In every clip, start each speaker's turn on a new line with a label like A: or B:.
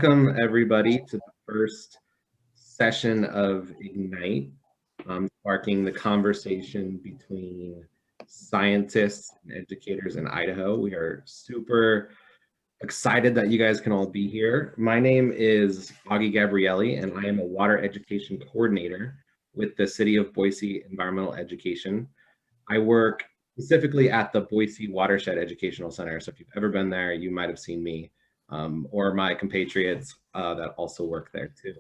A: Welcome everybody to the first session of Ignite, sparking the conversation between scientists and educators in Idaho. We are super excited that you guys can all be here. My name is Augie Gabrielli, and I am a water education coordinator with the City of Boise Environmental Education. I work specifically at the Boise Watershed Educational Center. So if you've ever been there, you might have seen me or my compatriots that also work there too.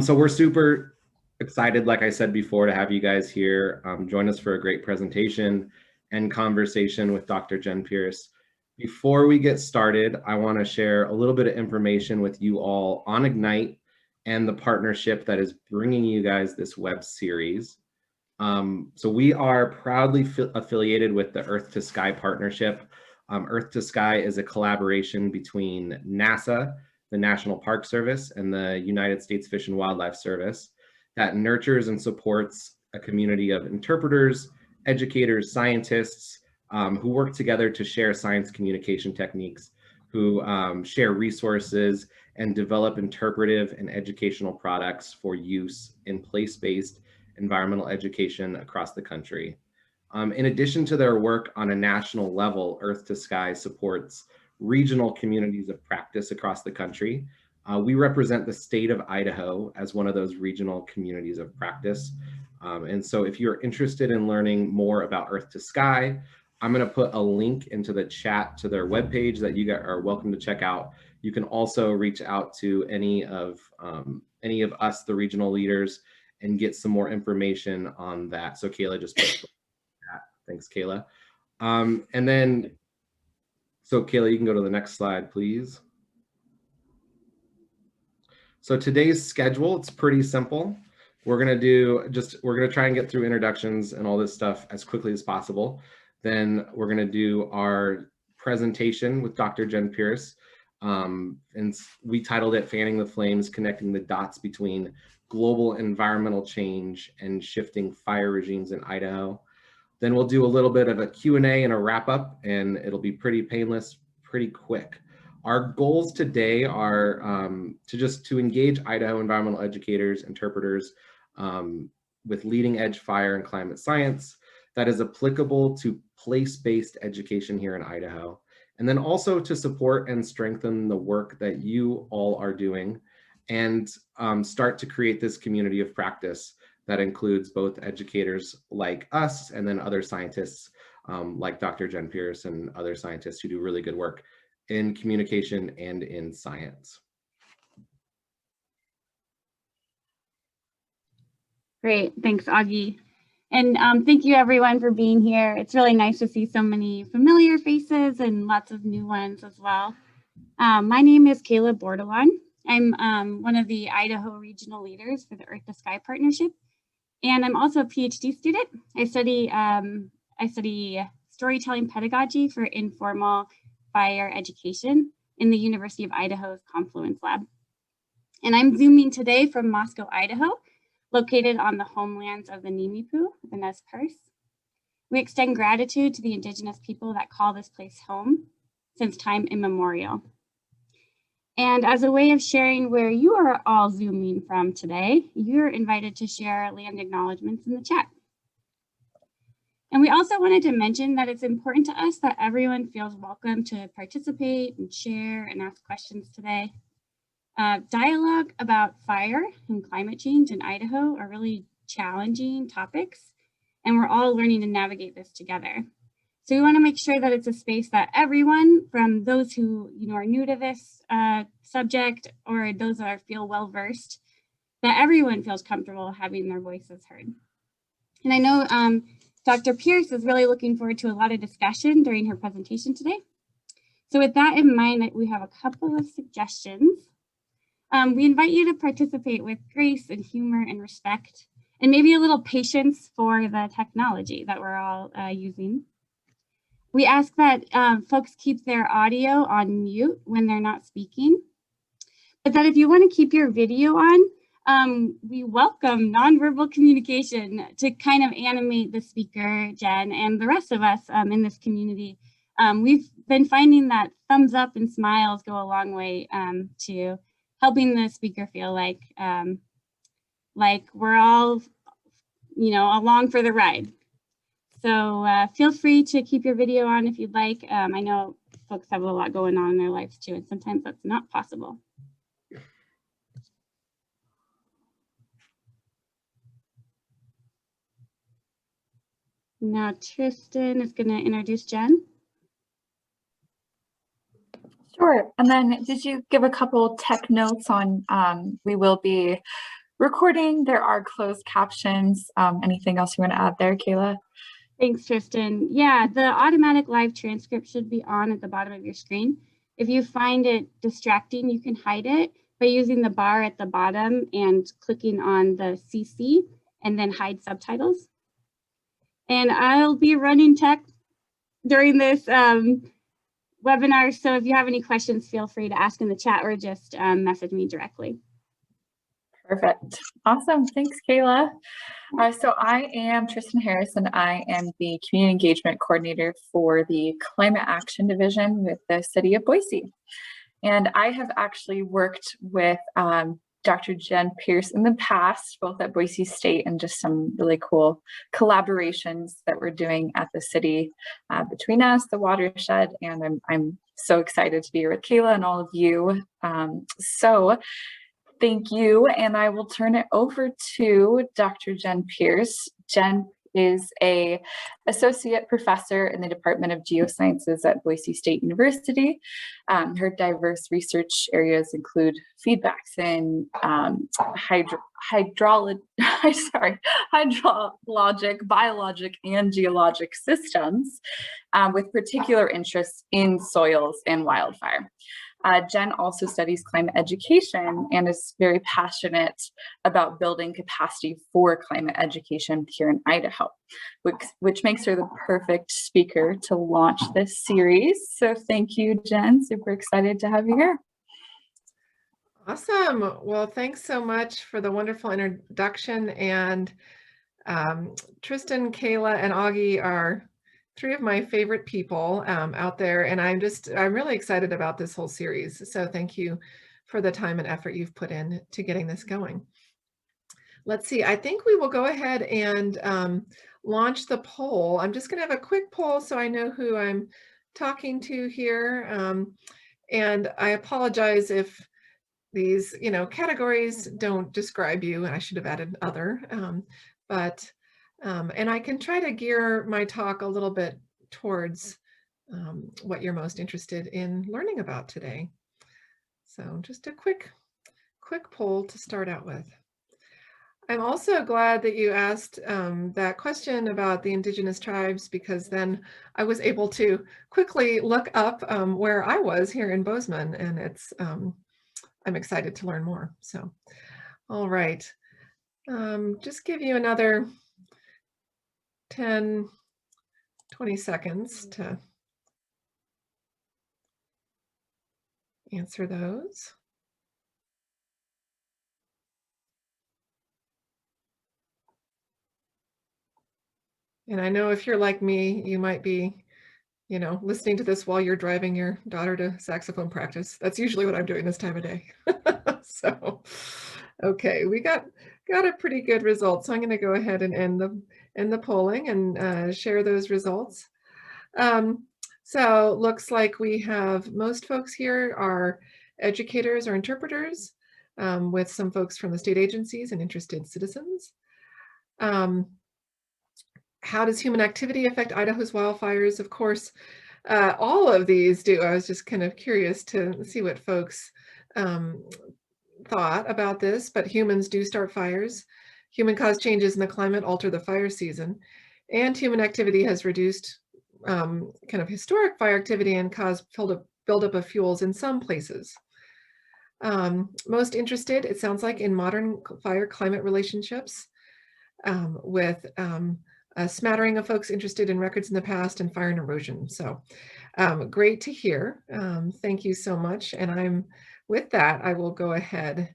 A: So we're super excited, like I said before, to have you guys here. Join us for a great presentation and conversation with Dr. Jen Pierce. Before we get started, I want to share a little bit of information with you all on Ignite and the partnership that is bringing you guys this web series. So we are proudly affiliated with the Earth to Sky partnership. Earth to Sky is a collaboration between NASA, the National Park Service, and the United States Fish and Wildlife Service that nurtures and supports a community of interpreters, educators, scientists who work together to share science communication techniques, who share resources and develop interpretive and educational products for use in place-based environmental education across the country. In addition to their work on a national level, Earth to Sky supports regional communities of practice across the country. We represent the state of Idaho as one of those regional communities of practice. And so if you're interested in learning more about Earth to Sky, I'm going to put a link into the chat to their webpage that you guys are welcome to check out. You can also reach out to any of us, the regional leaders, and get some more information on that. So Kayla just put that. Thanks, Kayla. And then, so Kayla, you can go to the next slide, please. So today's schedule, it's pretty simple. We're gonna try and get through introductions and all this stuff as quickly as possible. Then we're gonna do our presentation with Dr. Jen Pierce. And we titled it Fanning the Flames, Connecting the Dots Between Global Environmental Change and Shifting Fire Regimes in Idaho. Then we'll do a little bit of a Q&A and a wrap up, and it'll be pretty painless, pretty quick. Our goals today are to engage Idaho environmental educators, interpreters with leading edge fire and climate science that is applicable to place-based education here in Idaho. And then also to support and strengthen the work that you all are doing and start to create this community of practice that includes both educators like us and then other scientists like Dr. Jen Pierce and other scientists who do really good work in communication and in science.
B: Great, thanks, Augie. And thank you everyone for being here. It's really nice to see so many familiar faces and lots of new ones as well. My name is Kayla Bordelon. I'm one of the Idaho regional leaders for the Earth to Sky partnership. And I'm also a PhD student. I study storytelling pedagogy for informal fire education in the University of Idaho's Confluence Lab. And I'm Zooming today from Moscow, Idaho, located on the homelands of the Nimiipuu, the Nez Perce. We extend gratitude to the indigenous people that call this place home since time immemorial. And as a way of sharing where you are all Zooming from today, you're invited to share land acknowledgements in the chat. And we also wanted to mention that it's important to us that everyone feels welcome to participate and share and ask questions today. Dialogue about fire and climate change in Idaho are really challenging topics, and we're all learning to navigate this together. So we want to make sure that it's a space that everyone, from those who are new to this subject or those that feel well versed, that everyone feels comfortable having their voices heard. And I know Dr. Pierce is really looking forward to a lot of discussion during her presentation today. So with that in mind, we have a couple of suggestions. We invite you to participate with grace and humor and respect, and maybe a little patience for the technology that we're all using. We ask that folks keep their audio on mute when they're not speaking, but that if you want to keep your video on, we welcome nonverbal communication to kind of animate the speaker, Jen, and the rest of us in this community we've been finding that thumbs up and smiles go a long way to helping the speaker feel like we're all, along for the ride. So feel free to keep your video on if you'd like. I know folks have a lot going on in their lives too, and sometimes that's not possible. Now Tristan is going to introduce Jen.
C: Sure. And then did you give a couple tech notes on we will be recording? There are closed captions. Anything else you want to add there, Kayla?
B: Thanks, Tristan. Yeah, the automatic live transcript should be on at the bottom of your screen. If you find it distracting, you can hide it by using the bar at the bottom and clicking on the CC and then hide subtitles. And I'll be running tech during this webinar, so if you have any questions, feel free to ask in the chat or just message me directly.
C: Perfect. Awesome. Thanks, Kayla. So I am Tristan Harris, and I am the Community Engagement Coordinator for the Climate Action Division with the City of Boise. And I have actually worked with Dr. Jen Pierce in the past, both at Boise State and just some really cool collaborations that we're doing at the city between us, the watershed, and I'm so excited to be here with Kayla and all of you. So thank you, and I will turn it over to Dr. Jen Pierce. Jen is an associate professor in the Department of Geosciences at Boise State University. Her diverse research areas include feedbacks in hydrologic, biologic, and geologic systems, with particular interests in soils and wildfire. Jen also studies climate education and is very passionate about building capacity for climate education here in Idaho, which makes her the perfect speaker to launch this series. So thank you, Jen. Super excited to have you here.
D: Awesome. Well, thanks so much for the wonderful introduction. And Tristan, Kayla, and Augie are three of my favorite people out there, and I'm really excited about this whole series. So thank you for the time and effort you've put in to getting this going. Let's see, I think we will go ahead and launch the poll. I'm just gonna have a quick poll so I know who I'm talking to here. And I apologize if these, categories don't describe you, and I should have added other, and I can try to gear my talk a little bit towards what you're most interested in learning about today. So just a quick poll to start out with. I'm also glad that you asked that question about the indigenous tribes, because then I was able to quickly look up where I was here in Bozeman, and it's I'm excited to learn more. So, all right, just give you another 10, 20 seconds to answer those. And I know if you're like me, you might be, listening to this while you're driving your daughter to saxophone practice. That's usually what I'm doing this time of day. So, okay, we got a pretty good result. So I'm going to go ahead and end the polling and share those results. So looks like we have most folks here are educators or interpreters, with some folks from the state agencies and interested citizens. How does human activity affect Idaho's wildfires? Of course, all of these do. I was just kind of curious to see what folks thought about this, but humans do start fires. Human-caused changes in the climate alter the fire season, and human activity has reduced kind of historic fire activity and caused buildup of fuels in some places. Most interested, it sounds like, in modern fire climate relationships, with a smattering of folks interested in records in the past and fire and erosion. So great to hear. Thank you so much. And with that, I will go ahead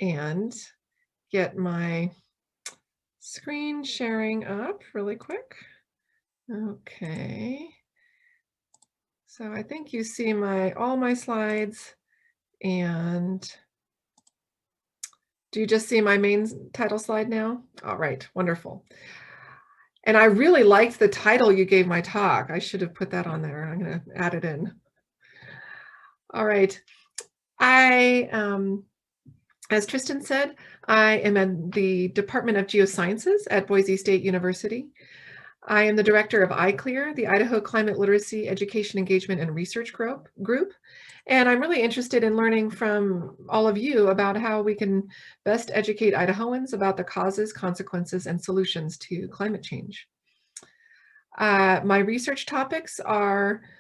D: and get my screen sharing up really quick. Okay. So I think you see all my slides, and do you just see my main title slide now? All right, wonderful. And I really liked the title you gave my talk. I should have put that on there. I'm going to add it in. All right. As Tristan said, I am in the Department of Geosciences at Boise State University. I am the director of iClear, the Idaho Climate Literacy Education Engagement and Research Group. And I'm really interested in learning from all of you about how we can best educate Idahoans about the causes, consequences, and solutions to climate change. My research topics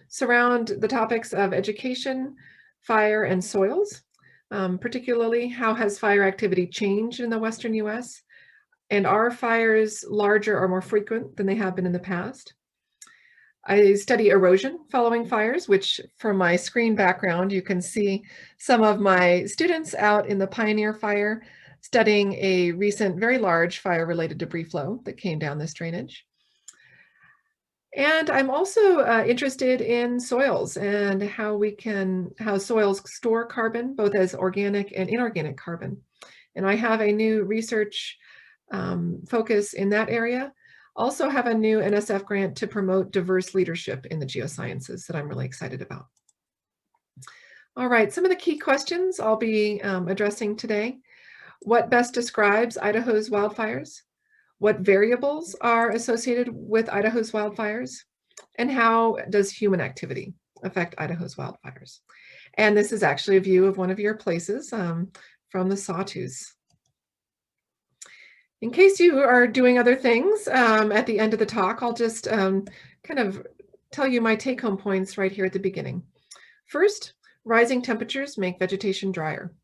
D: surround the topics of education, fire, and soils, particularly how has fire activity changed in the Western US, and are fires larger or more frequent than they have been in the past? I study erosion following fires, which from my screen background, you can see some of my students out in the Pioneer Fire studying a recent very large fire-related debris flow that came down this drainage. And I'm also interested in soils and how soils store carbon, both as organic and inorganic carbon. And I have a new research focus in that area. Also have a new NSF grant to promote diverse leadership in the geosciences that I'm really excited about. All right, some of the key questions I'll be addressing today. What best describes Idaho's wildfires? What variables are associated with Idaho's wildfires? And how does human activity affect Idaho's wildfires? And this is actually a view of one of your places from the Sawtooth. In case you are doing other things at the end of the talk, I'll just kind of tell you my take-home points right here at the beginning. First, rising temperatures make vegetation drier.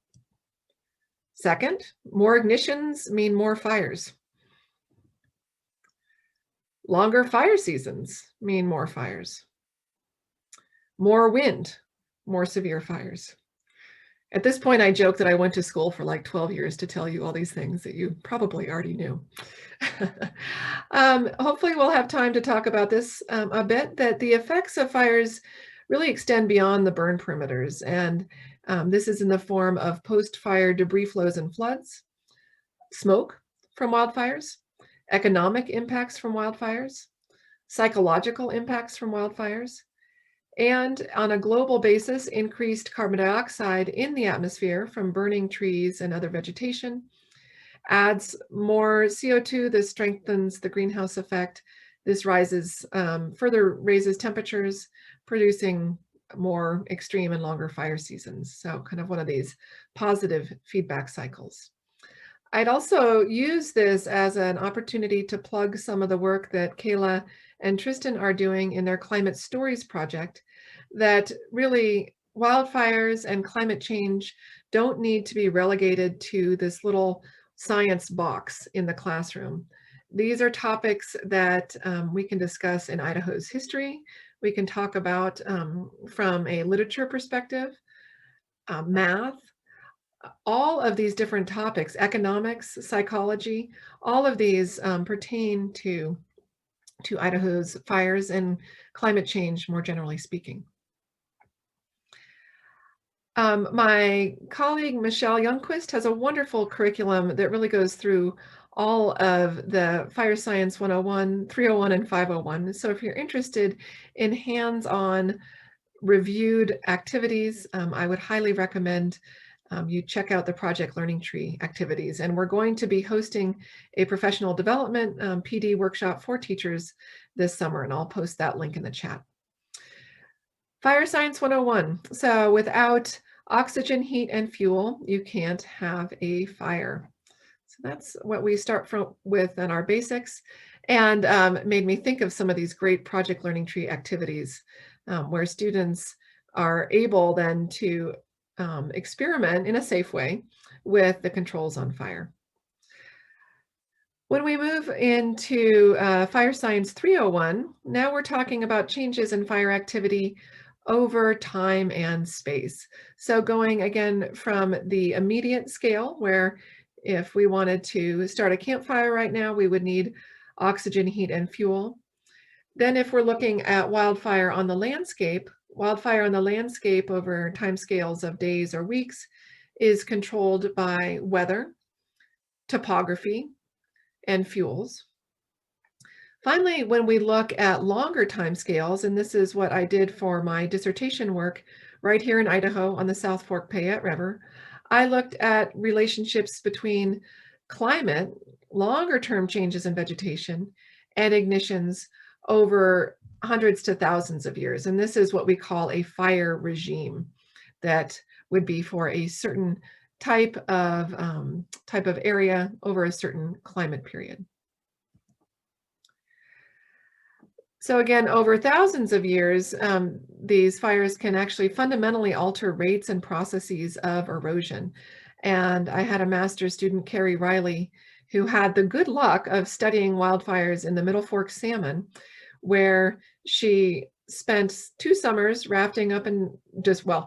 D: Second, more ignitions mean more fires. Longer fire seasons mean more fires. More wind, more severe fires. At this point, I joke that I went to school for like 12 years to tell you all these things that you probably already knew. Hopefully we'll have time to talk about this a bit, that the effects of fires really extend beyond the burn perimeters. And this is in the form of post-fire debris flows and floods, smoke from wildfires, economic impacts from wildfires, psychological impacts from wildfires, and on a global basis, increased carbon dioxide in the atmosphere from burning trees and other vegetation adds more CO2. This strengthens the greenhouse effect. This further raises temperatures, producing more extreme and longer fire seasons. So kind of one of these positive feedback cycles. I'd also use this as an opportunity to plug some of the work that Kayla and Tristan are doing in their Climate Stories project, that really wildfires and climate change don't need to be relegated to this little science box in the classroom. These are topics that we can discuss in Idaho's history. We can talk about from a literature perspective, math, all of these different topics, economics, psychology, all of these pertain to Idaho's fires and climate change more generally speaking. My colleague, Michelle Youngquist, has a wonderful curriculum that really goes through all of the Fire Science 101, 301, and 501. So if you're interested in hands-on reviewed activities, I would highly recommend you check out the Project Learning Tree activities. And we're going to be hosting a professional development PD workshop for teachers this summer, and I'll post that link in the chat. Fire Science 101. So without oxygen, heat, and fuel, you can't have a fire. So that's what we start with in our basics, and made me think of some of these great Project Learning Tree activities where students are able then to experiment in a safe way with the controls on fire. When we move into Fire Science 301, now we're talking about changes in fire activity over time and space. So going again from the immediate scale, where if we wanted to start a campfire right now, we would need oxygen, heat, and fuel. Then if we're looking at wildfire on the landscape, wildfire on the landscape over timescales of days or weeks is controlled by weather, topography, and fuels. Finally, when we look at longer timescales, and this is what I did for my dissertation work right here in Idaho on the South Fork Payette River, I looked at relationships between climate, longer term changes in vegetation, and ignitions over hundreds to thousands of years. And this is what we call a fire regime that would be for a certain type of area over a certain climate period. So again, over thousands of years, these fires can actually fundamentally alter rates and processes of erosion. And I had a master's student, Carrie Riley, who had the good luck of studying wildfires in the Middle Fork Salmon, where she spent 2 summers rafting up and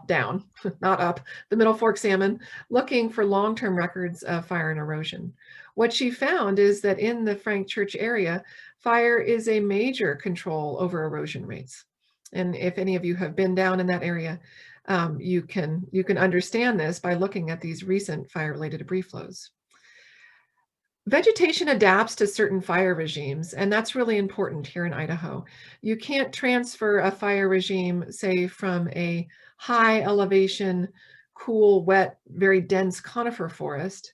D: down, not up, the Middle Fork Salmon, looking for long-term records of fire and erosion. What she found is that in the Frank Church area, fire is a major control over erosion rates. And if any of you have been down in that area, you can understand this by looking at these recent fire-related debris flows. Vegetation adapts to certain fire regimes, and that's really important here in Idaho. You can't transfer a fire regime, say, from a high elevation, cool, wet, very dense conifer forest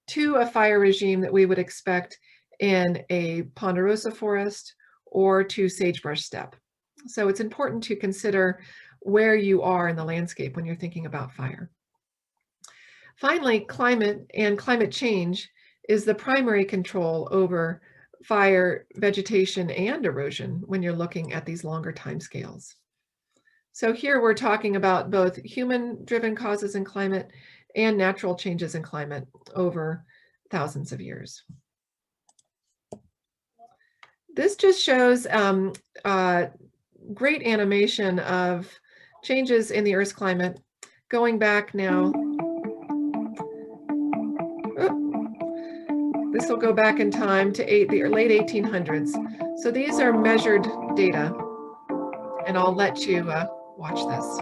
D: to a fire regime that we would expect in a ponderosa forest or to sagebrush steppe. So it's important to consider where you are in the landscape when you're thinking about fire. Finally, climate and climate change is the primary control over fire, vegetation, and erosion when you're looking at these longer timescales. So here we're talking about both human-driven causes in climate and natural changes in climate over thousands of years. This just shows great animation of changes in the Earth's climate going back now. This will go back in time to the late 1800s. So these are measured data, and I'll let you watch this.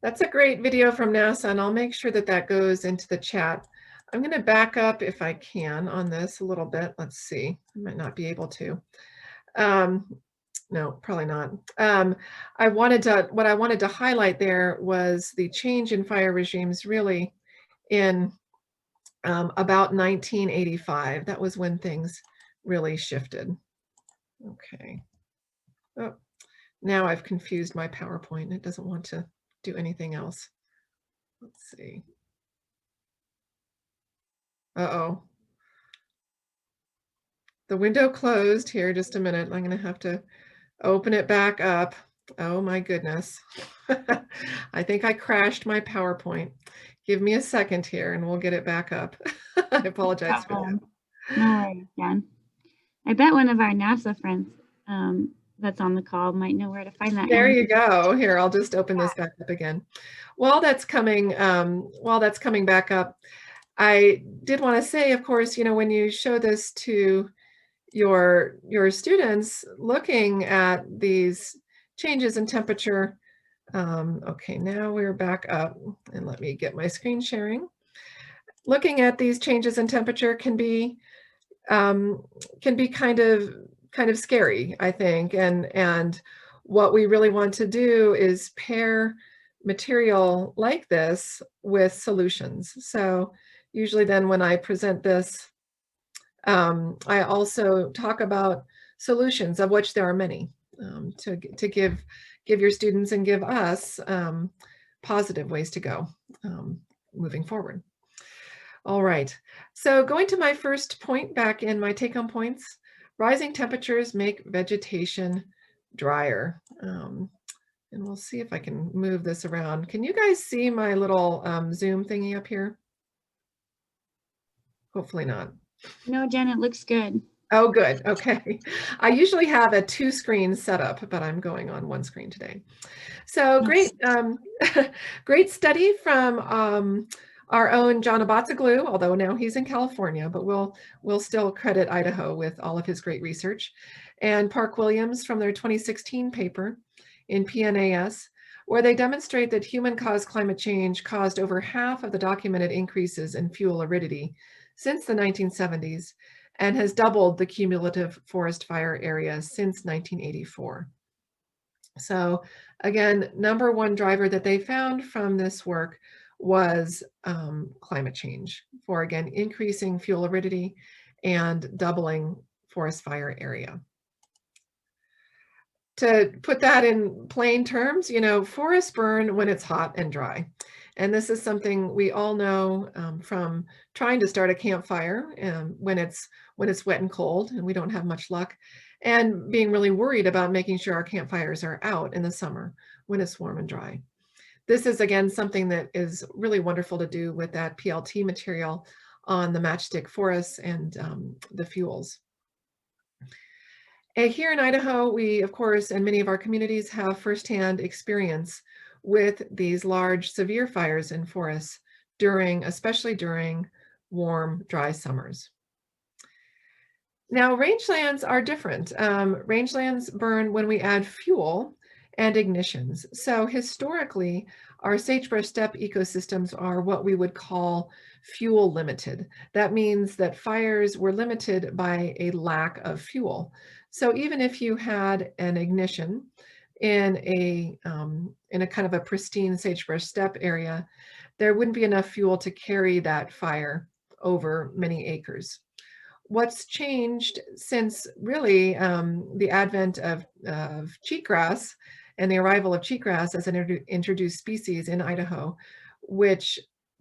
D: That's a great video from NASA, and I'll make sure that that goes into the chat. I'm going to back up if I can on this a little bit. Let's see. I might not be able to. No, probably not. What I wanted to highlight there was the change in fire regimes really in about 1985. That was when things really shifted. Okay. Oh, now I've confused my PowerPoint. It doesn't want to do anything else. Let's see. Uh-oh. The window closed here. Just a minute. I'm going to have to open it back up. Oh my goodness. I think I crashed my PowerPoint. Give me a second here and we'll get it back up. I apologize for that.
B: No worries, Jan. I bet one of our NASA friends that's on the call might know where to find that.
D: There you go. Here, I'll just open this back up again. While that's coming back up, I did want to say, of course, you know, when you show this to your students looking at these changes in temperature. Okay, now we're back up, and let me get my screen sharing. Looking at these changes in temperature can be kind of scary, I think, and what we really want to do is pair material like this with solutions. So usually then when I present this, I also talk about solutions, of which there are many, to give your students and give us positive ways to go moving forward. All right. So going to my first point back in my take-home points, rising temperatures make vegetation drier. And we'll see if I can move this around. Can you guys see my little Zoom thingy up here? Hopefully not.
B: No, Jen, it looks good.
D: Oh, good. Okay. I usually have a 2-screen setup, but I'm going on 1 screen today. So great, great study from our own John Abatzoglu, although now he's in California, but we'll still credit Idaho with all of his great research, and Park Williams from their 2016 paper in PNAS, where they demonstrate that human-caused climate change caused over half of the documented increases in fuel aridity since the 1970s, and has doubled the cumulative forest fire area since 1984. So again, number one driver that they found from this work was climate change for, again, increasing fuel aridity and doubling forest fire area. To put that in plain terms, you know, forests burn when it's hot and dry. And this is something we all know from trying to start a campfire when it's wet and cold and we don't have much luck, and being really worried about making sure our campfires are out in the summer when it's warm and dry. This is, again, something that is really wonderful to do with that PLT material on the matchstick forests and the fuels. And here in Idaho, we, of course, and many of our communities have firsthand experience with these large, severe fires in forests especially during warm, dry summers. Now, rangelands are different. Rangelands burn when we add fuel and ignitions. So historically, our sagebrush steppe ecosystems are what we would call fuel limited. That means that fires were limited by a lack of fuel. So even if you had an ignition in a kind of a pristine sagebrush steppe area, there wouldn't be enough fuel to carry that fire over many acres. What's changed since really the advent of cheatgrass and the arrival of cheatgrass as an introduced species in Idaho, which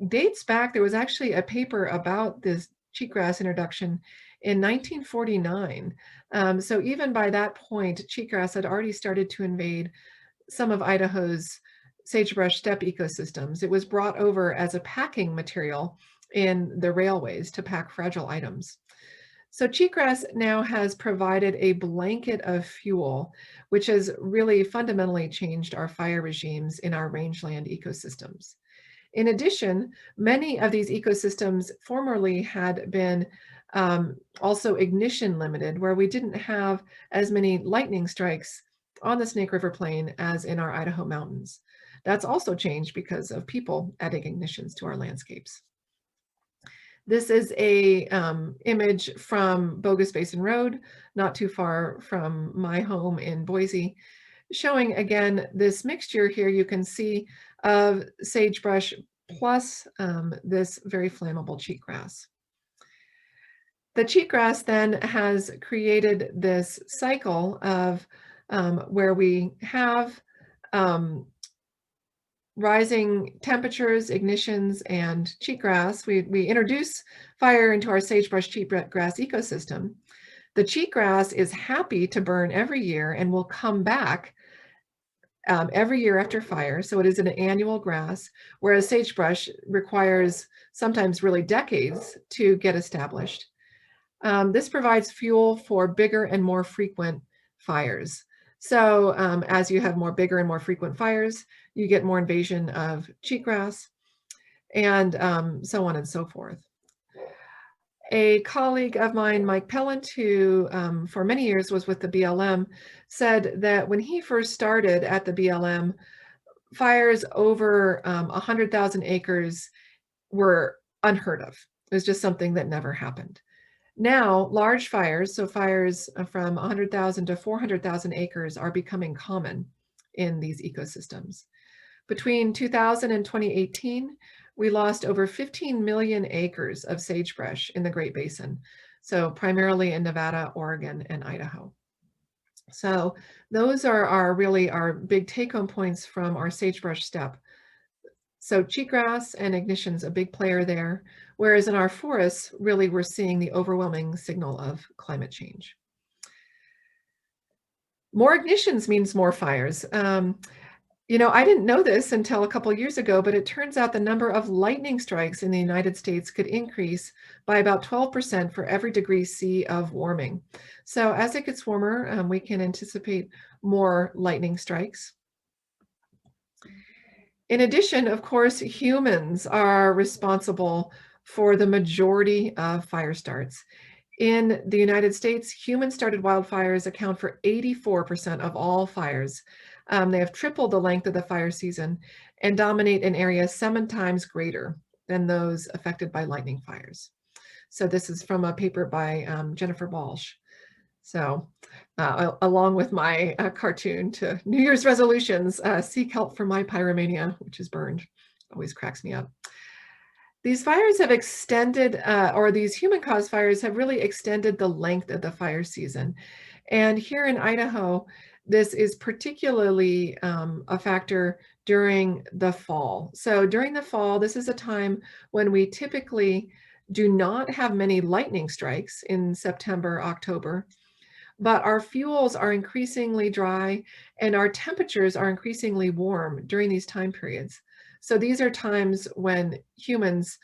D: dates back, there was actually a paper about this cheatgrass introduction in 1949. So even by that point, cheatgrass had already started to invade some of Idaho's sagebrush steppe ecosystems. It was brought over as a packing material in the railways to pack fragile items. So cheatgrass now has provided a blanket of fuel, which has really fundamentally changed our fire regimes in our rangeland ecosystems. In addition, many of these ecosystems formerly had been also ignition limited, where we didn't have as many lightning strikes on the Snake River Plain as in our Idaho mountains. That's also changed because of people adding ignitions to our landscapes. This is a image from Bogus Basin Road, not too far from my home in Boise, showing again this mixture here you can see of sagebrush plus this very flammable cheatgrass. The cheatgrass then has created this cycle of where we have rising temperatures, ignitions, and cheatgrass. We introduce fire into our sagebrush cheatgrass ecosystem. The cheatgrass is happy to burn every year and will come back every year after fire. So it is an annual grass, whereas sagebrush requires sometimes really decades to get established. This provides fuel for bigger and more frequent fires. So as you have more bigger and more frequent fires, you get more invasion of cheatgrass and so on and so forth. A colleague of mine, Mike Pellant, who for many years was with the BLM, said that when he first started at the BLM, fires over 100,000 acres were unheard of. It was just something that never happened. Now, large fires, so fires from 100,000 to 400,000 acres, are becoming common in these ecosystems. Between 2000 and 2018, we lost over 15 million acres of sagebrush in the Great Basin, so primarily in Nevada, Oregon, and Idaho. So those are really our big take-home points from our sagebrush steppe So cheatgrass and ignition's a big player there, whereas in our forests, really we're seeing the overwhelming signal of climate change. More ignitions means more fires. You know, I didn't know this until a couple years ago, but it turns out the number of lightning strikes in the United States could increase by about 12% for every degree C of warming. So as it gets warmer, we can anticipate more lightning strikes. In addition, of course, humans are responsible for the majority of fire starts. In the United States, human-started wildfires account for 84% of all fires. They have tripled the length of the fire season and dominate an area 7 times greater than those affected by lightning fires. So this is from a paper by Jennifer Walsh. So along with my cartoon to New Year's resolutions, seek help for my pyromania, which is burned. Always cracks me up. These fires have extended, or these human-caused fires have really extended the length of the fire season. And here in Idaho, this is particularly a factor during the fall. So during the fall, this is a time when we typically do not have many lightning strikes in September, October, but our fuels are increasingly dry and our temperatures are increasingly warm during these time periods. So these are times when humans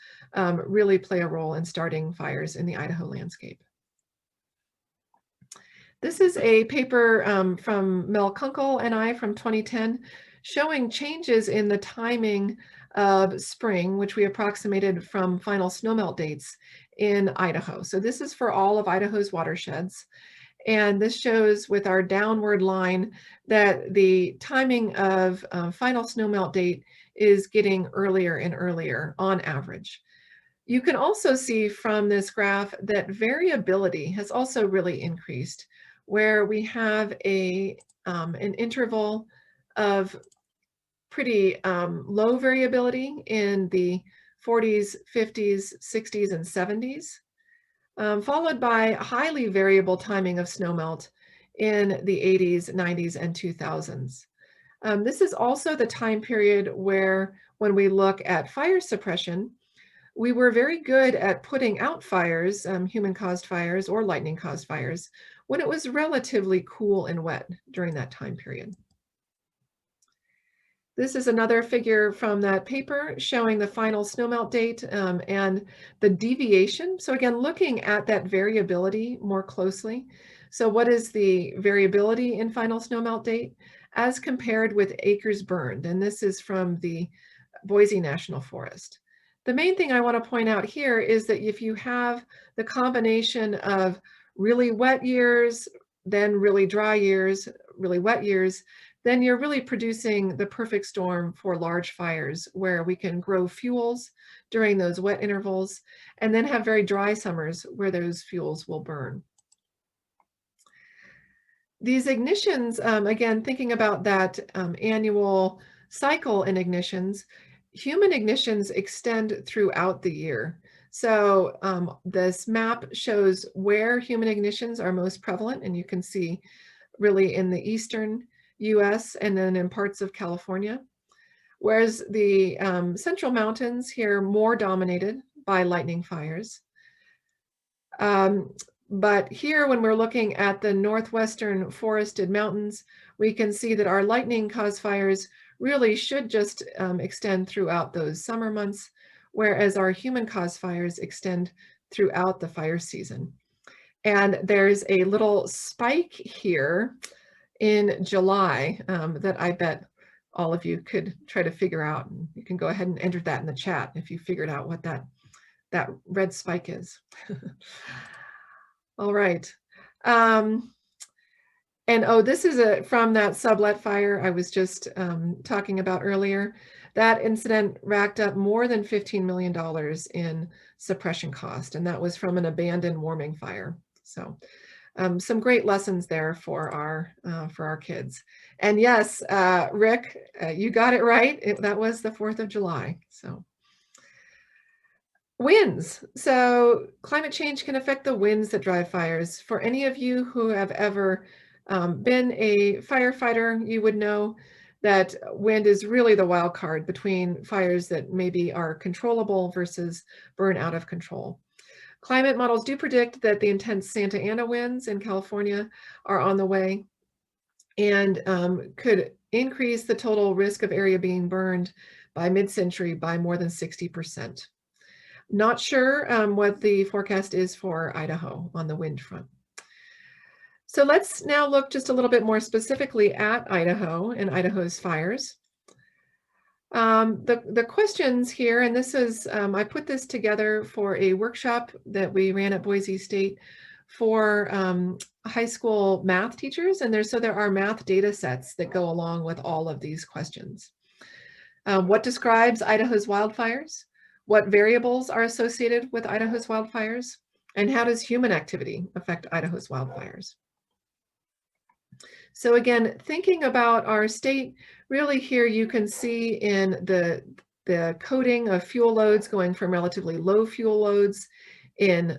D: really play a role in starting fires in the Idaho landscape. This is a paper from Mel Kunkel and I from 2010 showing changes in the timing of spring, which we approximated from final snowmelt dates in Idaho. So this is for all of Idaho's watersheds. And this shows with our downward line that the timing of final snowmelt date is getting earlier and earlier on average. You can also see from this graph that variability has also really increased, where we have an interval of pretty low variability in the 40s, 50s, 60s, and 70s. Followed by highly variable timing of snowmelt in the 80s, 90s, and 2000s. This is also the time period where, when we look at fire suppression, we were very good at putting out fires, human-caused fires or lightning-caused fires, when it was relatively cool and wet during that time period. This is another figure from that paper showing the final snowmelt date and the deviation. So again, looking at that variability more closely. So what is the variability in final snowmelt date as compared with acres burned? And this is from the Boise National Forest. The main thing I want to point out here is that if you have the combination of really wet years, then really dry years, really wet years, then you're really producing the perfect storm for large fires where we can grow fuels during those wet intervals and then have very dry summers where those fuels will burn. These ignitions, again, thinking about that annual cycle in ignitions, human ignitions extend throughout the year. So this map shows where human ignitions are most prevalent, and you can see really in the eastern US and then in parts of California, whereas the Central Mountains here more dominated by lightning fires. But here, when we're looking at the northwestern forested mountains, we can see that our lightning-caused fires really should just extend throughout those summer months, whereas our human-caused fires extend throughout the fire season. And there's a little spike here in July that I bet all of you could try to figure out. And you can go ahead and enter that in the chat if you figured out what that red spike is. All right. And oh, this is from that Sublet fire I was just talking about earlier. That incident racked up more than $15 million in suppression cost, and that was from an abandoned warming fire. So some great lessons there for our kids. And yes, Rick, you got it right. That was the 4th of July. So winds. So climate change can affect the winds that drive fires. For any of you who have ever been a firefighter, you would know that wind is really the wild card between fires that maybe are controllable versus burn out of control. Climate models do predict that the intense Santa Ana winds in California are on the way and could increase the total risk of area being burned by mid-century by more than 60%. Not sure what the forecast is for Idaho on the wind front. So let's now look just a little bit more specifically at Idaho and Idaho's fires. The questions here, and this is, I put this together for a workshop that we ran at Boise State for high school math teachers, and there are math data sets that go along with all of these questions. What describes Idaho's wildfires? What variables are associated with Idaho's wildfires? And how does human activity affect Idaho's wildfires? So again, thinking about our state, really here you can see in the coding of fuel loads going from relatively low fuel loads in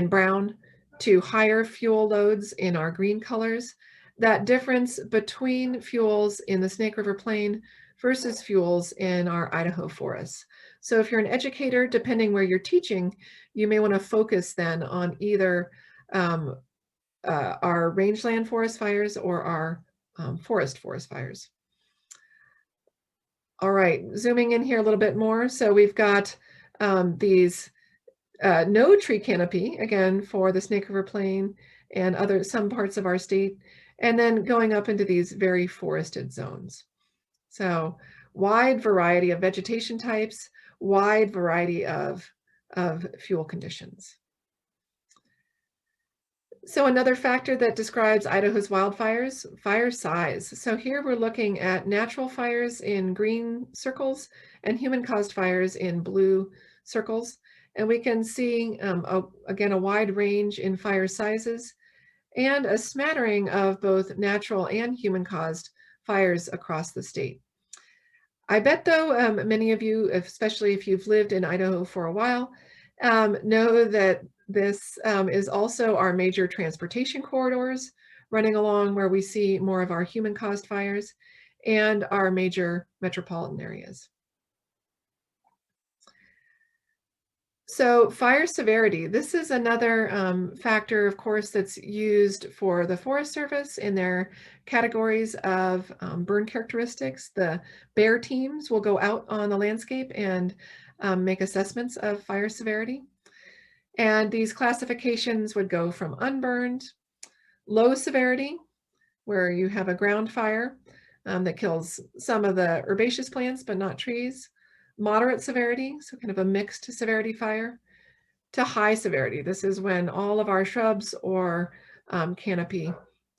D: brown to higher fuel loads in our green colors. That difference between fuels in the Snake River Plain versus fuels in our Idaho forests. So if you're an educator, depending where you're teaching, you may want to focus then on either our rangeland forest fires or our forest fires. All right, zooming in here a little bit more. So we've got these no tree canopy, again, for the Snake River Plain and some parts of our state, and then going up into these very forested zones. So wide variety of vegetation types, wide variety of fuel conditions. So another factor that describes Idaho's wildfires, fire size. So here we're looking at natural fires in green circles and human-caused fires in blue circles. And we can see, again, a wide range in fire sizes and a smattering of both natural and human-caused fires across the state. I bet, though, many of you, especially if you've lived in Idaho for a while, know that this is also our major transportation corridors running along where we see more of our human-caused fires and our major metropolitan areas. So fire severity, this is another factor, of course, that's used for the Forest Service in their categories of burn characteristics. The BEAR teams will go out on the landscape and make assessments of fire severity. And these classifications would go from unburned, low severity, where you have a ground fire that kills some of the herbaceous plants, but not trees, moderate severity, so kind of a mixed severity fire, to high severity. This is when all of our shrubs or canopy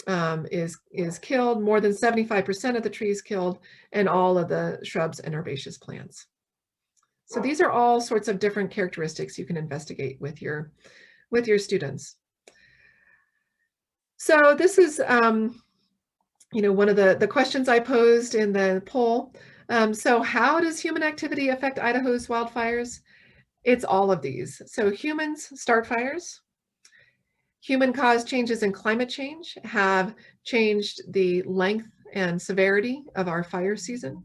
D: is killed, more than 75% of the trees killed, and all of the shrubs and herbaceous plants. So these are all sorts of different characteristics you can investigate with your students. So this is, one of the questions I posed in the poll. So how does human activity affect Idaho's wildfires? It's all of these. So humans start fires. Human-caused changes in climate change have changed the length and severity of our fire season.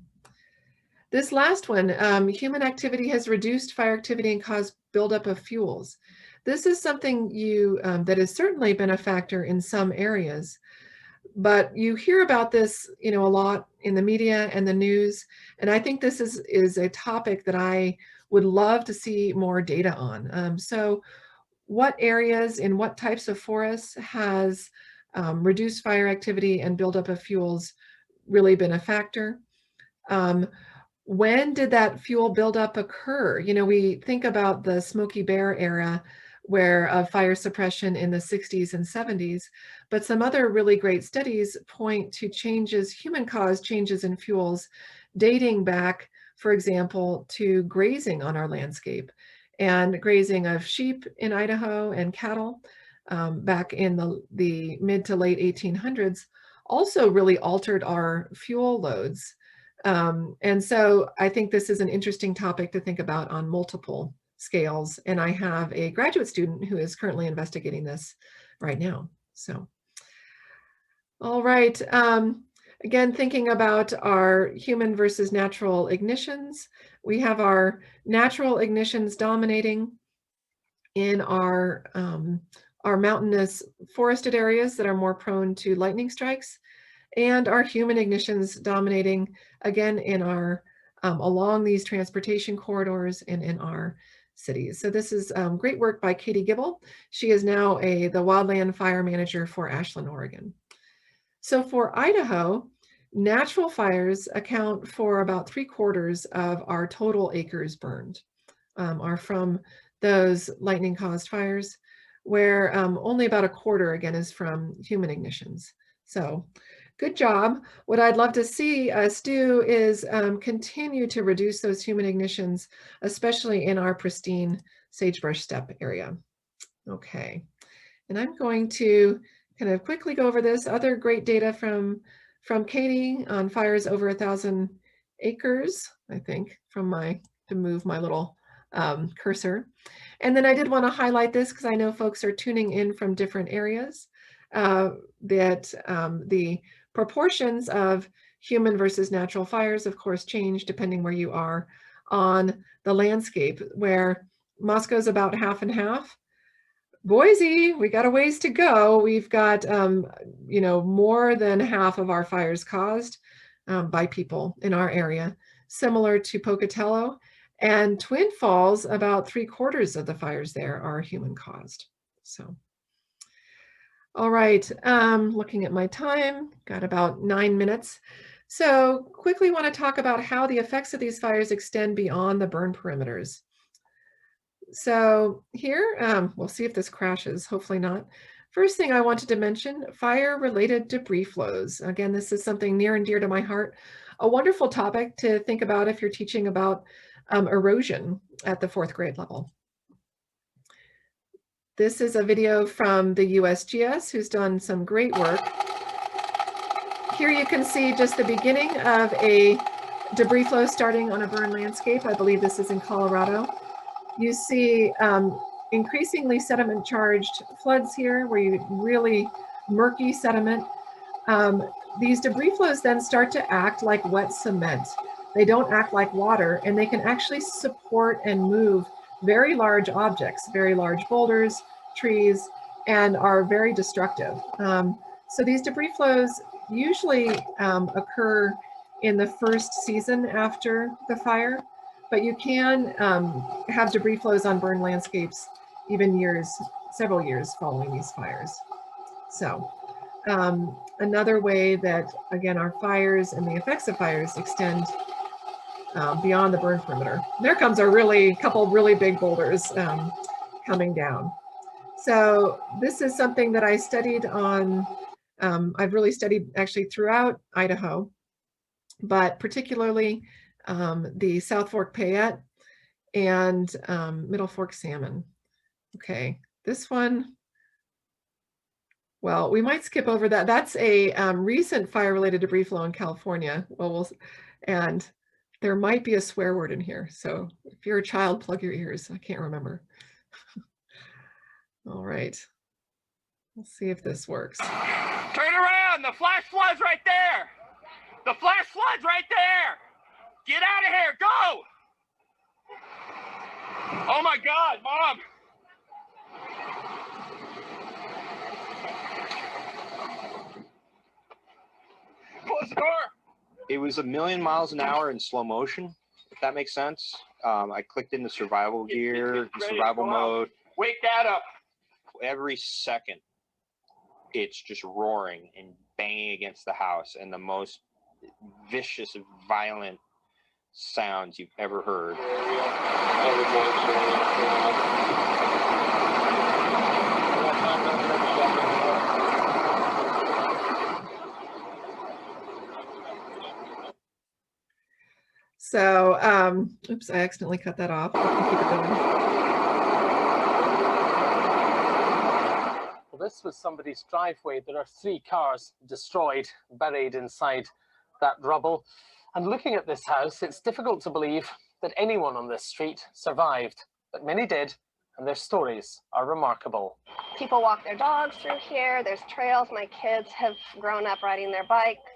D: This last one, human activity has reduced fire activity and caused buildup of fuels. This is something that has certainly been a factor in some areas, but you hear about this, a lot in the media and the news, and I think this is a topic that I would love to see more data on. So what areas in what types of forests has reduced fire activity and buildup of fuels really been a factor? When did that fuel buildup occur? We think about the Smokey Bear era where fire suppression in the 60s and 70s, but some other really great studies point to human-caused changes in fuels dating back, for example, to grazing on our landscape and grazing of sheep in Idaho and cattle back in the mid to late 1800s also really altered our fuel loads. And so I think this is an interesting topic to think about on multiple scales. And I have a graduate student who is currently investigating this right now. So, all right. Again, thinking about our human versus natural ignitions, we have our natural ignitions dominating in our mountainous forested areas that are more prone to lightning strikes, and our human ignitions dominating again in our along these transportation corridors and in our cities. So this is great work by Katie Gibble. She is now the wildland fire manager for Ashland, Oregon. So for Idaho, natural fires account for about 3/4 of our total acres burned, are from those lightning caused fires, where only about 1/4 again is from human ignitions. So good job. What I'd love to see us do is continue to reduce those human ignitions, especially in our pristine sagebrush steppe area. Okay, and I'm going to kind of quickly go over this other great data from Katie on fires over 1,000 acres, I think, to move my little cursor. And then I did want to highlight this because I know folks are tuning in from different areas, that the proportions of human versus natural fires, of course, change depending where you are on the landscape, where Moscow's about half and half. Boise, we got a ways to go. We've got, more than half of our fires caused by people in our area, similar to Pocatello. And Twin Falls, about 3/4 of the fires there are human caused. So, all right, looking at my time, got about 9 minutes. So quickly want to talk about how the effects of these fires extend beyond the burn perimeters. So here, we'll see if this crashes, hopefully not. First thing I wanted to mention, fire-related debris flows. Again, this is something near and dear to my heart. A wonderful topic to think about if you're teaching about erosion at the 4th grade level. This is a video from the USGS, who's done some great work. Here you can see just the beginning of a debris flow starting on a burn landscape. I believe this is in Colorado. You see increasingly sediment charged floods here, where you really murky sediment. These debris flows then start to act like wet cement. They don't act like water, and they can actually support and move very large objects, very large boulders, trees, and are very destructive. So these debris flows usually occur in the first season after the fire, but you can have debris flows on burn landscapes even several years following these fires. So another way that, again, our fires and the effects of fires extend beyond the burn perimeter. There comes a couple really big boulders coming down. So this is something that I studied on, I've really studied actually throughout Idaho, but particularly the South Fork Payette and Middle Fork Salmon. Okay, this one, well, we might skip over that. That's a recent fire-related debris flow in California. And there might be a swear word in here. So if you're a child, plug your ears. I can't remember. All right, let's see if this works.
E: Turn around, the flash flood's right there. The flash flood's right there. Get out of here, go. Oh my God, Mom. Close the door.
F: It was 1,000,000 miles an hour in slow motion, if that makes sense. I clicked into survival gear, survival mode.
E: Wake Dad up.
F: Every second, it's just roaring and banging against the house, and the most vicious, violent sounds you've ever heard.
D: So, oops, I accidentally cut that off. I can keep it going.
G: Well, this was somebody's driveway. There are 3 cars destroyed, buried inside that rubble. And looking at this house, it's difficult to believe that anyone on this street survived, but many did, and their stories are remarkable.
H: People walk their dogs through here. There's trails. My kids have grown up riding their bikes.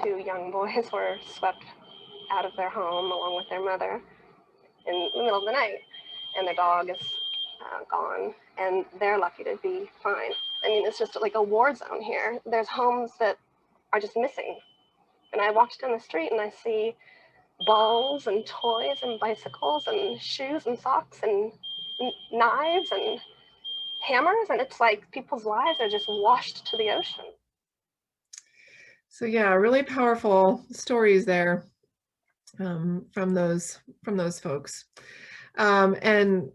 H: two young boys were swept out of their home along with their mother in the middle of the night, and their dog is gone, and they're lucky to be fine. I mean, it's just like a war zone here. There's homes that are just missing. And I walked down the street and I see balls and toys and bicycles and shoes and socks and knives and hammers, and it's like people's lives are just washed to the ocean.
D: So yeah, really powerful stories there from those folks. And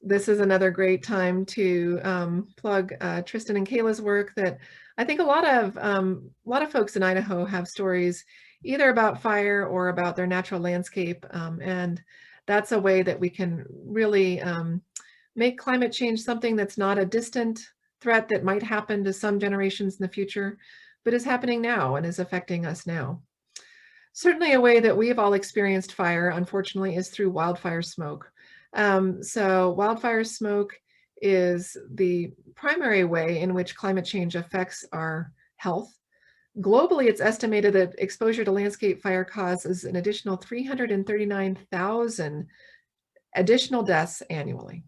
D: this is another great time to plug Tristan and Kayla's work. That I think a lot of folks in Idaho have stories either about fire or about their natural landscape, and that's a way that we can really make climate change something that's not a distant threat that might happen to some generations in the future, but is happening now and is affecting us now. Certainly a way that we've all experienced fire, unfortunately, is through wildfire smoke. So wildfire smoke is the primary way in which climate change affects our health. Globally, it's estimated that exposure to landscape fire causes an additional 339,000 additional deaths annually.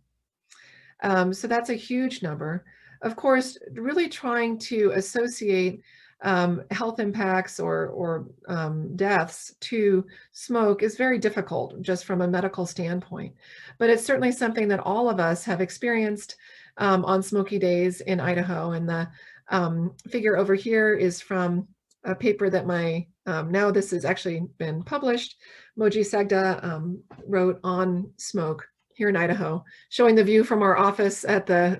D: So that's a huge number. Of course, really trying to associate health impacts or deaths to smoke is very difficult just from a medical standpoint. But it's certainly something that all of us have experienced on smoky days in Idaho. And the figure over here is from a paper that now this has actually been published, Moji Sagda wrote on smoke here in Idaho, showing the view from our office at the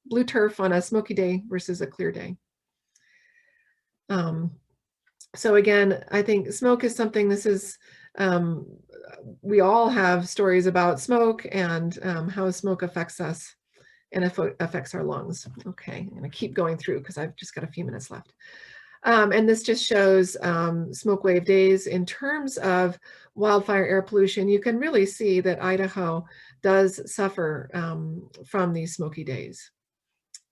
D: blue turf on a smoky day versus a clear day. So again, I think smoke is something, we all have stories about smoke and how smoke affects us and affects our lungs. Okay, I'm gonna keep going through because I've just got a few minutes left. And this just shows smoke wave days. In terms of wildfire air pollution, you can really see that Idaho does suffer from these smoky days.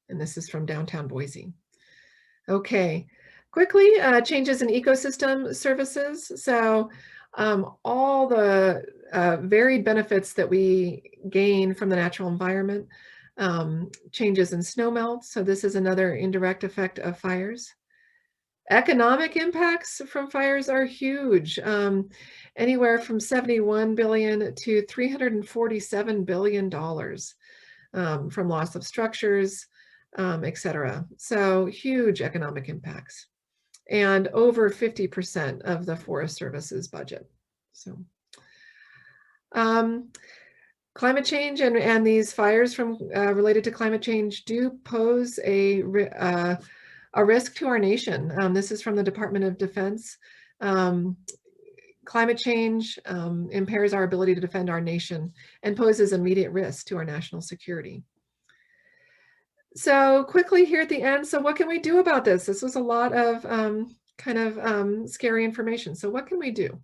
D: And this is from downtown Boise. Okay, quickly, changes in ecosystem services. So all the varied benefits that we gain from the natural environment, changes in snowmelt. So this is another indirect effect of fires. Economic impacts from fires are huge, anywhere from $71 billion to $347 billion from loss of structures, etc. So huge economic impacts, and over 50% of the Forest Service's budget. So climate change and these fires from related to climate change do pose a risk to our nation. This is from the Department of Defense. Climate change impairs our ability to defend our nation and poses immediate risk to our national security. So quickly here at the end, so what can we do about this? This was a lot of scary information. So what can we do?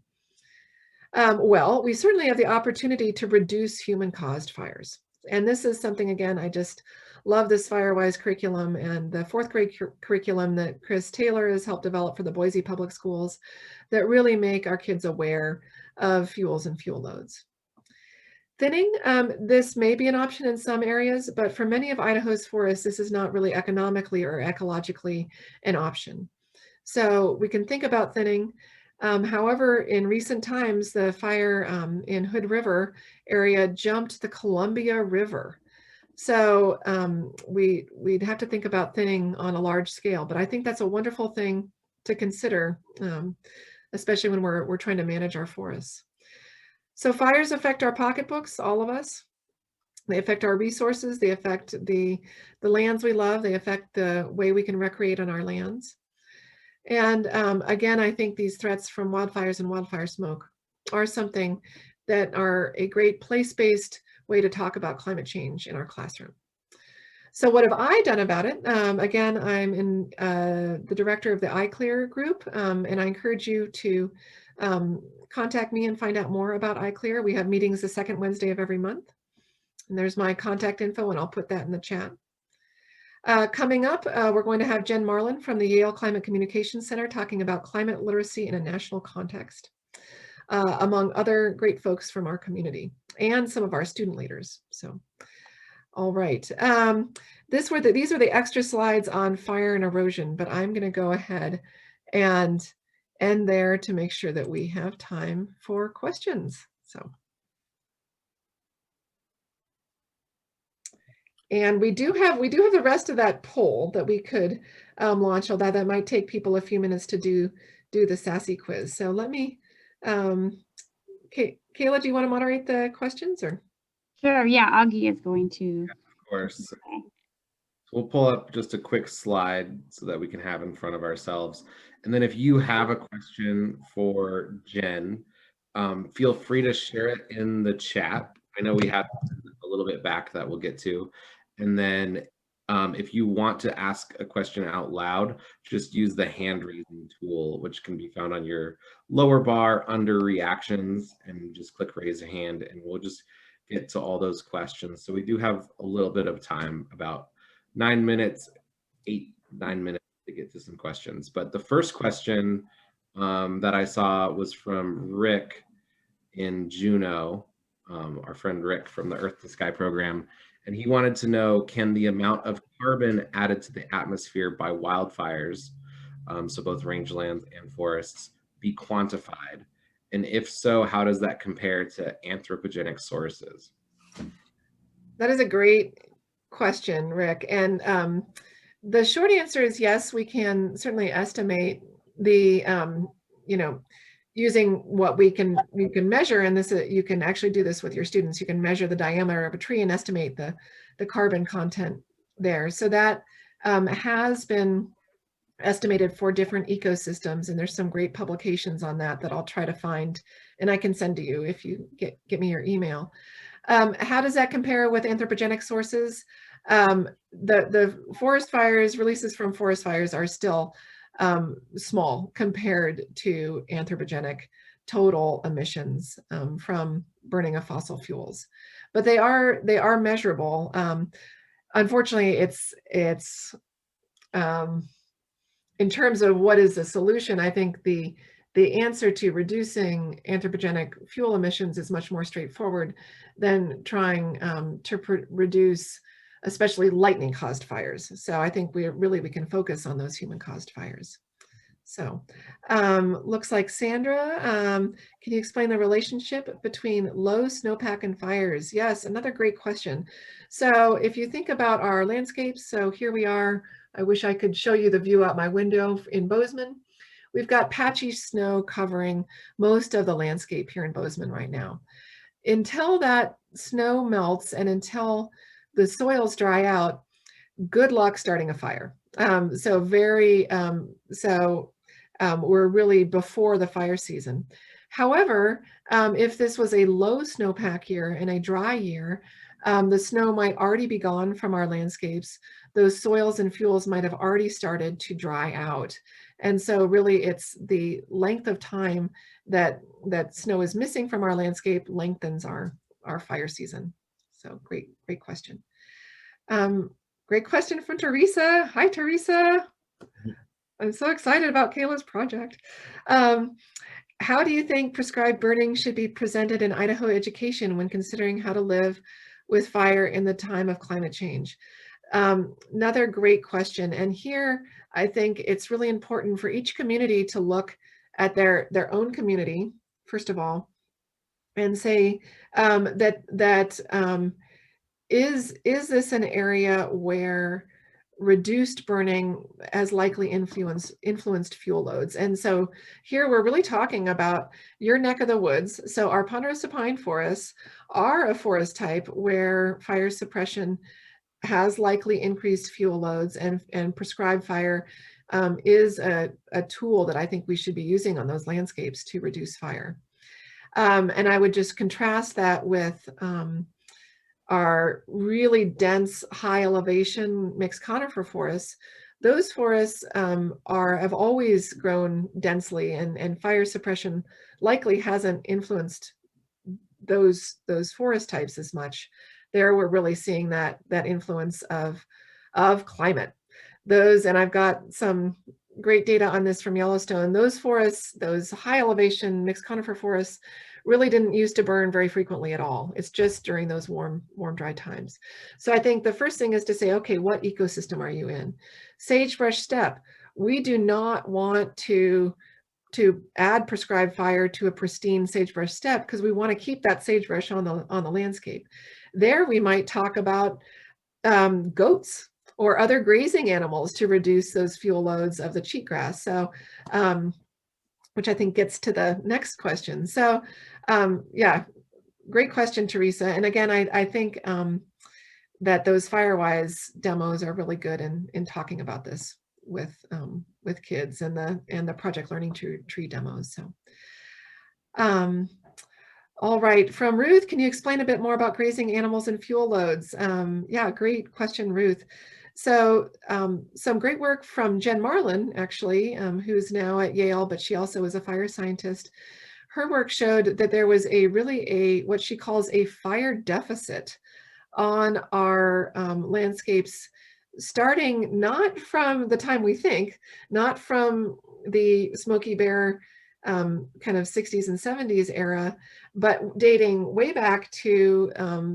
D: Well, we certainly have the opportunity to reduce human-caused fires. And this is something, again, I just love this FireWise curriculum and the fourth grade curriculum that Chris Taylor has helped develop for the Boise Public Schools that really make our kids aware of fuels and fuel loads. Thinning, this may be an option in some areas, but for many of Idaho's forests, this is not really economically or ecologically an option. So we can think about thinning. However, in recent times, the fire in Hood River area jumped the Columbia River. So we'd have to think about thinning on a large scale, but I think that's a wonderful thing to consider, especially when we're trying to manage our forests. So fires affect our pocketbooks, all of us. They affect our resources, they affect the lands we love, they affect the way we can recreate on our lands. And again, I think these threats from wildfires and wildfire smoke are something that are a great place-based way to talk about climate change in our classroom. So what have I done about it? Again, I'm the director of the iClear group, and I encourage you to contact me and find out more about iClear. We have meetings the second Wednesday of every month. And there's my contact info, and I'll put that in the chat. Coming up, we're going to have Jen Marlin from the Yale Climate Communications Center talking about climate literacy in a national context, among other great folks from our community and some of our student leaders. So, all right. These are the extra slides on fire and erosion, but I'm going to go ahead and end there to make sure that we have time for questions. So. And we do have the rest of that poll that we could launch, although that might take people a few minutes to do the SASE quiz. So let me, Kayla, do you want to moderate the questions or?
B: Sure, yeah, Augie is going to.
A: Of course. So we'll pull up just a quick slide so that we can have in front of ourselves. And then if you have a question for Jen, feel free to share it in the chat. I know we have a little bit back that we'll get to. And then if you want to ask a question out loud, just use the hand raising tool, which can be found on your lower bar under reactions, and just click raise a hand and we'll just get to all those questions. So we do have a little bit of time, about 9 minutes, 9 minutes to get to some questions. But the first question that I saw was from Rick in Juneau, our friend Rick from the Earth to Sky program. And he wanted to know, can the amount of carbon added to the atmosphere by wildfires, so both rangelands and forests, be quantified? And if so, how does that compare to anthropogenic sources?
D: That is a great question, Rick. And the short answer is yes, we can certainly estimate the, using what we can measure, and this you can actually do this with your students. You can measure the diameter of a tree and estimate the carbon content there. So that has been estimated for different ecosystems, and there's some great publications on that I'll try to find and I can send to you if you get me your email. How does that compare with anthropogenic sources? The forest fires, releases from forest fires are still small compared to anthropogenic total emissions from burning of fossil fuels, but they are measurable. Unfortunately, it's in terms of what is the solution, I think the answer to reducing anthropogenic fuel emissions is much more straightforward than trying to reduce especially lightning caused fires. So I think we can focus on those human caused fires. So looks like Sandra, can you explain the relationship between low snowpack and fires? Yes, another great question. So if you think about our landscapes, so here we are, I wish I could show you the view out my window in Bozeman. We've got patchy snow covering most of the landscape here in Bozeman right now. Until that snow melts and until the soils dry out, good luck starting a fire. We're really before the fire season. However, if this was a low snowpack year and a dry year, the snow might already be gone from our landscapes. Those soils and fuels might have already started to dry out. And so really it's the length of time that snow is missing from our landscape lengthens our fire season. So great question. Great question from Teresa. Hi, Teresa. I'm so excited about Kayla's project. How do you think prescribed burning should be presented in Idaho education when considering how to live with fire in the time of climate change? Another great question. And here, I think it's really important for each community to look at their own community, first of all, and say is this an area where reduced burning has likely influenced fuel loads? And so here we're really talking about your neck of the woods. So our ponderosa pine forests are a forest type where fire suppression has likely increased fuel loads, and prescribed fire is a tool that I think we should be using on those landscapes to reduce fire. And I would just contrast that with our really dense, high elevation mixed conifer forests. Those forests have always grown densely, and fire suppression likely hasn't influenced those forest types as much. There we're really seeing that influence of of climate. Those, and I've got some great data on this from Yellowstone, those forests, those high elevation mixed conifer forests really didn't used to burn very frequently at all. It's just during those warm, dry times. So I think the first thing is to say, okay, what ecosystem are you in? Sagebrush steppe, we do not want to add prescribed fire to a pristine sagebrush steppe because we want to keep that sagebrush on the landscape. There we might talk about goats or other grazing animals to reduce those fuel loads of the cheatgrass. So, which I think gets to the next question. So, yeah, great question, Teresa. And again, I think that those Firewise demos are really good in talking about this with kids and the Project Learning Tree demos. So, all right, from Ruth, can you explain a bit more about grazing animals and fuel loads? Yeah, great question, Ruth. So some great work from Jen Marlin, actually, who's now at Yale, but she also is a fire scientist. Her work showed that there was what she calls a fire deficit on our landscapes, starting not from the time we think, not from the Smokey Bear kind of 60s and 70s era, but dating way back to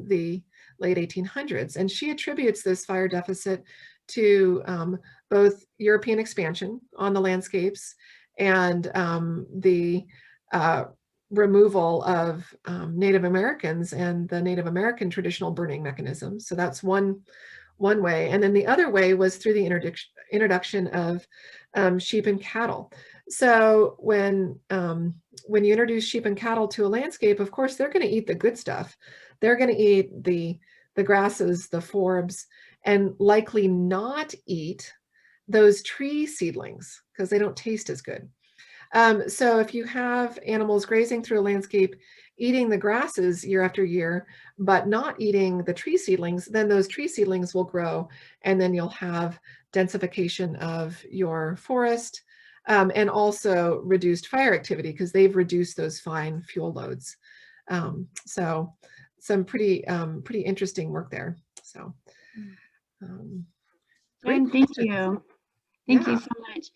D: the late 1800s. And she attributes this fire deficit to both European expansion on the landscapes and the removal of Native Americans and the Native American traditional burning mechanisms. So that's one way. And then the other way was through the introduction of sheep and cattle. So when you introduce sheep and cattle to a landscape, of course, they're going to eat the good stuff. They're going to eat the grasses, the forbs, and likely not eat those tree seedlings because they don't taste as good. So if you have animals grazing through a landscape, eating the grasses year after year, but not eating the tree seedlings, then those tree seedlings will grow, and then you'll have densification of your forest, and also reduced fire activity because they've reduced those fine fuel loads. So some pretty interesting work there. So
B: Jen, thank you. Thank you so much.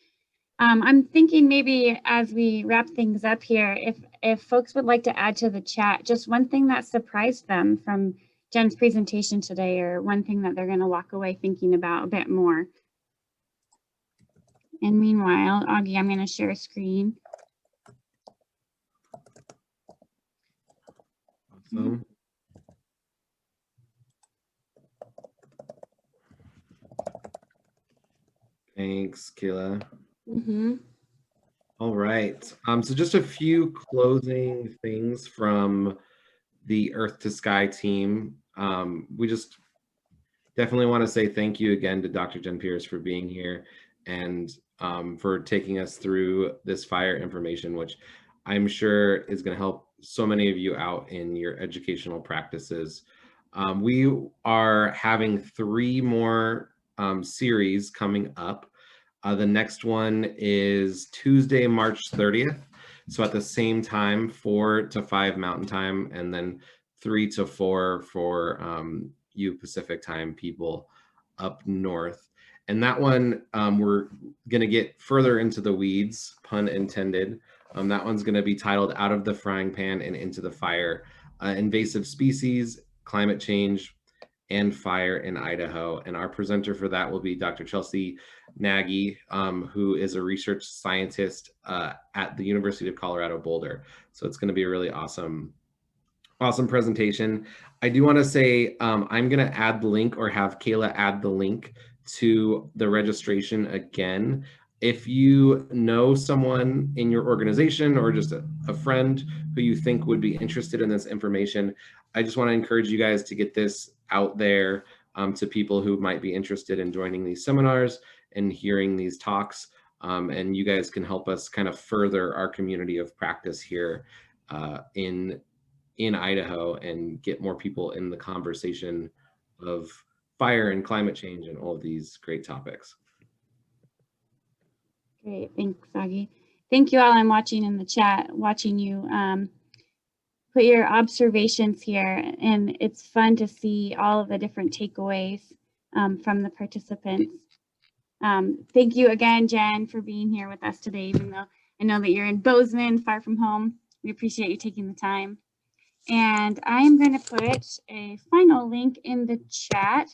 B: I'm thinking maybe as we wrap things up here, if folks would like to add to the chat, just one thing that surprised them from Jen's presentation today, or one thing that they're going to walk away thinking about a bit more. And meanwhile, Augie, I'm going to share a screen.
A: Awesome. Thanks, Kayla. All right. So just a few closing things from the Earth to Sky team. We just definitely want to say thank you again to Dr. Jen Pierce for being here and for taking us through this fire information, which I'm sure is going to help so many of you out in your educational practices. We are having 3 more series coming up. The next one is Tuesday, March 30th. So at the same time, 4 to 5 Mountain Time, and then 3 to 4 for you Pacific Time people up north. And that one, we're going to get further into the weeds, pun intended. That one's going to be titled Out of the Frying Pan and Into the Fire, Invasive Species, Climate Change, and Fire in Idaho. And our presenter for that will be Dr. Chelsea Nagy, who is a research scientist at the University of Colorado Boulder. So it's going to be a really awesome presentation. I do want to say I'm going to add the link, or have Kayla add the link to the registration again. If you know someone in your organization or just a friend who you think would be interested in this information, I just want to encourage you guys to get this out there to people who might be interested in joining these seminars and hearing these talks. And you guys can help us kind of further our community of practice here in Idaho and get more people in the conversation of fire and climate change and all of these great topics.
B: Great, thanks, Augie. Thank you all. I'm watching in the chat, watching you put your observations here, and it's fun to see all of the different takeaways from the participants. Thank you again, Jen, for being here with us today, even though I know that you're in Bozeman, far from home. We appreciate you taking the time. And I am going to put a final link in the chat.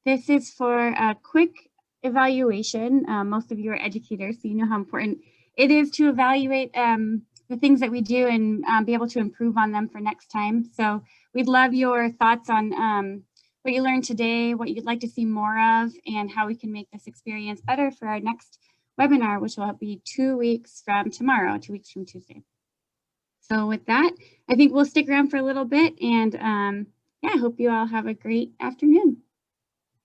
B: This is for a quick evaluation. Most of you are educators, so you know how important it is to evaluate the things that we do and be able to improve on them for next time. So we'd love your thoughts on what you learned today, what you'd like to see more of, and how we can make this experience better for our next webinar, which will be 2 weeks from tomorrow, 2 weeks from Tuesday. So with that, I think we'll stick around for a little bit, and yeah, I hope you all have a great afternoon.